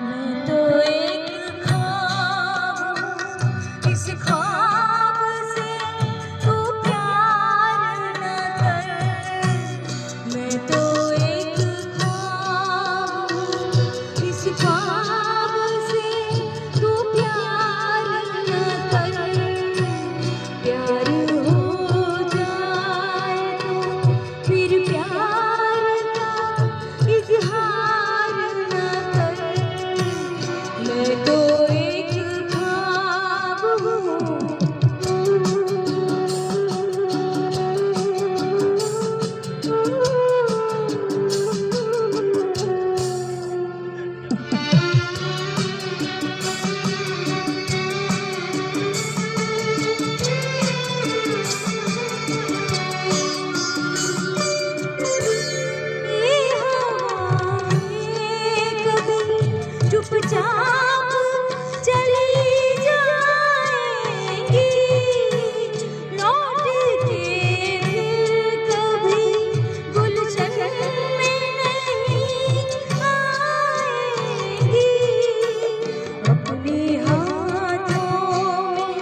मैं तो एक ख्वाब हूँ, इस ख्वाब से तू प्यार न कर। मैं तो एक ख्वाब हूँ, इस ख्वाब से तू प्यार न कर। प्यार हो जाए तो फिर प्यार का इजहार न कर। मैं तो एक ख्वाब ये हवाएं कभी चुपचाप चली जाएंगी, लौट के फिर कभी गुलशन में नहीं आएंगी। अपने हाथों में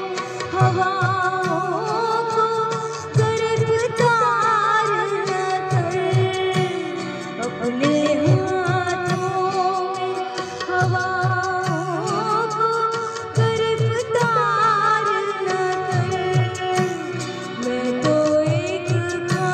हवाओं को गिरफ्तार न कर। अपने हाथों में हवाओं को गिरफ्तार न कर। मैं तो एक ख्वाब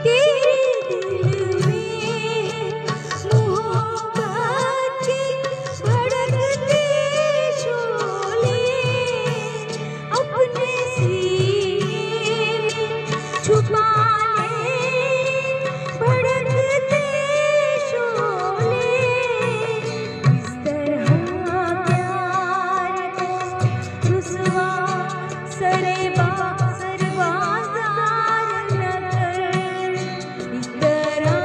तेरे दिल में मोहब्बत के भड़कते शोले, अपने सीने में छुपा ले भड़कते शोले। इस तरह प्यार को रुसवा सरबाजार न कर। इस तरह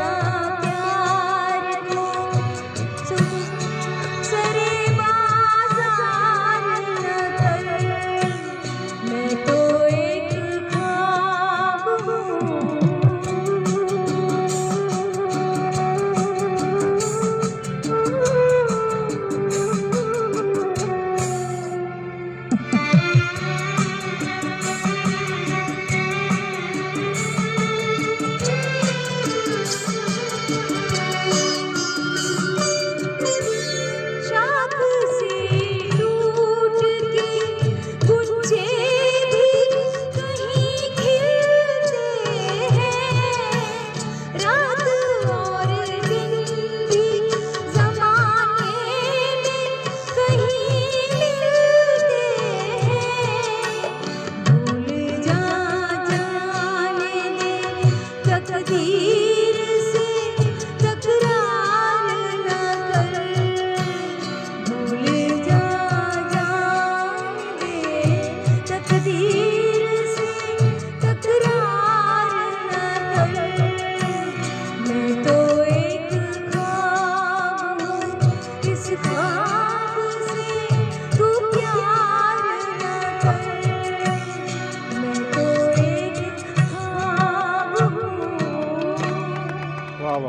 प्यार को सरबाजार न कर। मैं तो एक ख्वाब शाख से टूट के गुच्छे भी कहीं खिलते हैं। रात और दिन भी ज़माने में कहीं मिलते हैं। भूल जा जाने दे तकदीर से तकरार न कर। भूल जा जाने दे तकदीर से तकरार न कर। मैं तो एक ख्वाब हूँ, इस ख्वाब से तू प्यार न कर। मैं तो एक ख्वाब हूँ। वाह वाह।